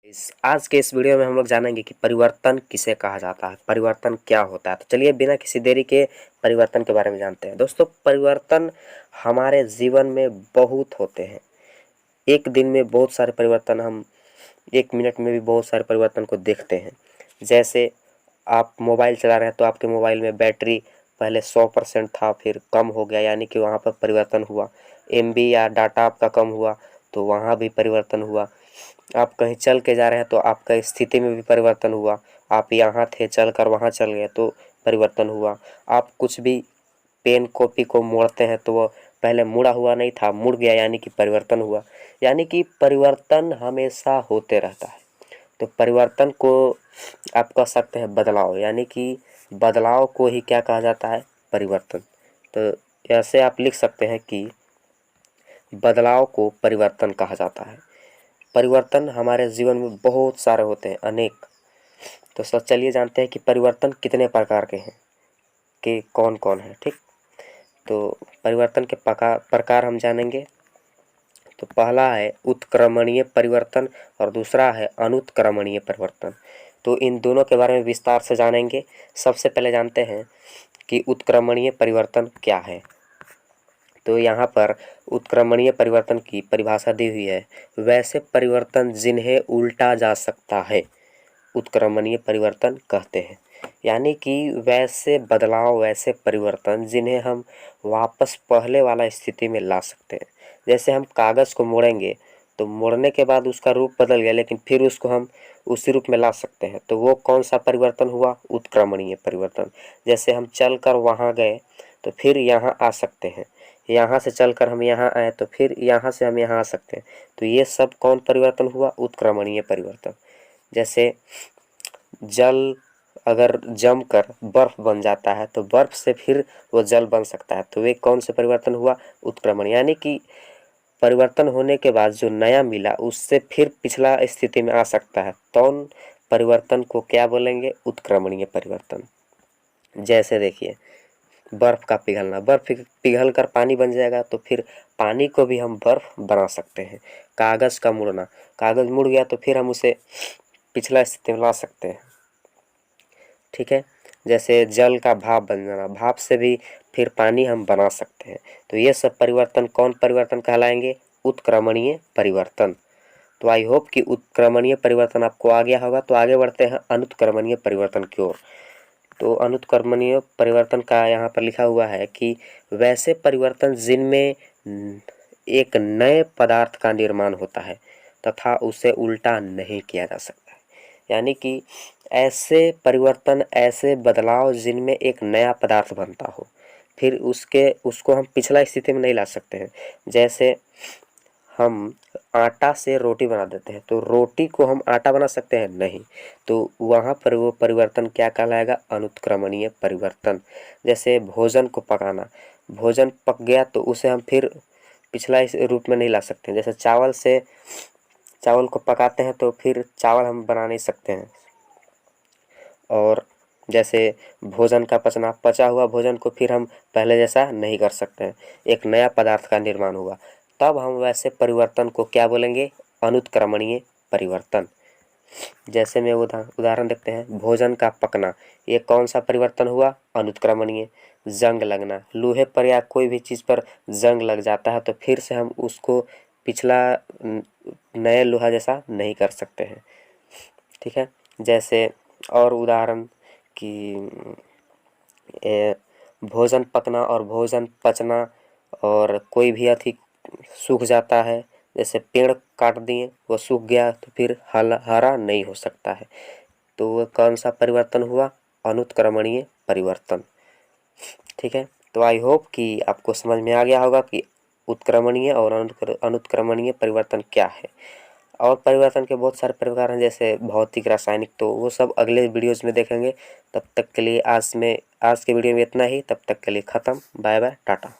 आज के इस वीडियो में हम लोग जानेंगे कि परिवर्तन किसे कहा जाता है, परिवर्तन क्या होता है। तो चलिए बिना किसी देरी के परिवर्तन के बारे में जानते हैं। दोस्तों, परिवर्तन हमारे जीवन में बहुत होते हैं। एक दिन में बहुत सारे परिवर्तन, हम एक मिनट में भी बहुत सारे परिवर्तन को देखते हैं। जैसे आप मोबाइल चला रहे हैं तो आपके मोबाइल में बैटरी पहले 100% था, फिर कम हो गया, यानी कि वहाँ पर परिवर्तन हुआ। MB या डाटा आपका कम हुआ तो वहाँ भी परिवर्तन हुआ। आप कहीं चल के जा रहे हैं तो आपका स्थिति में भी परिवर्तन हुआ। आप यहाँ थे, चल कर वहाँ चल गए तो परिवर्तन हुआ। आप कुछ भी पेन कॉपी को मोड़ते हैं तो वो पहले मुड़ा हुआ नहीं था, मुड़ गया, यानी कि परिवर्तन हुआ। यानी कि परिवर्तन हमेशा होते रहता है। तो परिवर्तन को आप कह सकते हैं बदलाव, यानी कि बदलाव को ही क्या कहा जाता है, परिवर्तन। तो ऐसे आप लिख सकते हैं कि बदलाव को परिवर्तन कहा जाता है। परिवर्तन हमारे जीवन में बहुत सारे होते हैं, अनेक। तो सर चलिए जानते हैं कि परिवर्तन कितने प्रकार के हैं, कि कौन कौन है। ठीक, तो परिवर्तन के प्रकार हम जानेंगे। तो पहला है उत्क्रमणीय परिवर्तन और दूसरा है अनुत्क्रमणीय परिवर्तन। तो इन दोनों के बारे में विस्तार से जानेंगे। सबसे पहले जानते हैं कि उत्क्रमणीय परिवर्तन क्या है। तो यहाँ पर उत्क्रमणीय परिवर्तन की परिभाषा दी हुई है, वैसे परिवर्तन जिन्हें उल्टा जा सकता है उत्क्रमणीय परिवर्तन कहते हैं। यानी कि वैसे बदलाव, वैसे परिवर्तन जिन्हें हम वापस पहले वाला स्थिति में ला सकते हैं। जैसे हम कागज़ को मोड़ेंगे तो मोड़ने के बाद उसका रूप बदल गया, लेकिन फिर उसको हम उसी रूप में ला सकते हैं। तो वो कौन सा परिवर्तन हुआ, उत्क्रमणीय परिवर्तन। जैसे हम चल कर वहाँ गए तो फिर यहाँ आ सकते हैं, यहाँ से चलकर हम यहाँ आए तो फिर यहाँ से हम यहाँ आ सकते हैं। तो ये सब कौन परिवर्तन हुआ, उत्क्रमणीय परिवर्तन। जैसे जल अगर जम कर बर्फ बन जाता है तो बर्फ से फिर वो जल बन सकता है। तो वे कौन से परिवर्तन हुआ, उत्क्रमण। यानी कि परिवर्तन होने के बाद जो नया मिला उससे फिर पिछला स्थिति में आ सकता है, तो परिवर्तन को क्या बोलेंगे, उत्क्रमणीय परिवर्तन। जैसे देखिए बर्फ़ का पिघलना, बर्फ़ पिघल कर पानी बन जाएगा तो फिर पानी को भी हम बर्फ़ बना सकते हैं। कागज़ का मुड़ना, कागज़ मुड़ गया तो फिर हम उसे पिछला स्थिति में ला सकते हैं। ठीक है। जैसे जल का भाप बन जाना, भाप से भी फिर पानी हम बना सकते हैं। तो ये सब परिवर्तन कौन परिवर्तन कहलाएंगे, उत्क्रमणीय परिवर्तन। तो आई होप कि उत्क्रमणीय परिवर्तन आपको आ गया होगा। तो आगे बढ़ते हैं अनुत्क्रमणीय परिवर्तन की ओर। तो अनुत्क्रमणीय परिवर्तन का यहाँ पर लिखा हुआ है कि वैसे परिवर्तन जिनमें एक नए पदार्थ का निर्माण होता है तथा उसे उल्टा नहीं किया जा सकता है। यानी कि ऐसे परिवर्तन, ऐसे बदलाव जिनमें एक नया पदार्थ बनता हो, फिर उसको हम पिछला स्थिति में नहीं ला सकते हैं। जैसे हम आटा से रोटी बना देते हैं तो रोटी को हम आटा बना सकते हैं, नहीं। तो वहाँ पर वो परिवर्तन क्या कहलाएगा, अनुत्क्रमणीय परिवर्तन। जैसे भोजन को पकाना, भोजन पक गया तो उसे हम फिर पिछला इस रूप में नहीं ला सकते हैं। जैसे चावल को पकाते हैं तो फिर चावल हम बना नहीं सकते हैं। और जैसे भोजन का पचना, पचा हुआ भोजन को फिर हम पहले जैसा नहीं कर सकते हैं, एक नया पदार्थ का निर्माण हुआ। तब हम वैसे परिवर्तन को क्या बोलेंगे, अनुत्क्रमणीय परिवर्तन। जैसे में उदाहरण देखते हैं, भोजन का पकना, ये कौन सा परिवर्तन हुआ, अनुत्क्रमणीय। जंग लगना, लोहे पर या कोई भी चीज़ पर जंग लग जाता है तो फिर से हम उसको पिछला नए लोहा जैसा नहीं कर सकते हैं। ठीक है। जैसे और उदाहरण कि भोजन पकना और भोजन पचना, और कोई भी अति सूख जाता है, जैसे पेड़ काट दिए वो सूख गया तो फिर हरा नहीं हो सकता है। तो वो कौन सा परिवर्तन हुआ, अनुत्क्रमणीय परिवर्तन। ठीक है। तो आई होप कि आपको समझ में आ गया होगा कि उत्क्रमणीय और अनुत्क्रमणीय परिवर्तन क्या है। और परिवर्तन के बहुत सारे प्रकार हैं, जैसे भौतिक, रासायनिक, तो वो सब अगले वीडियोज़ में देखेंगे। तब तक के लिए आज के वीडियो में इतना ही। तब तक के लिए ख़त्म। Bye bye, Tata.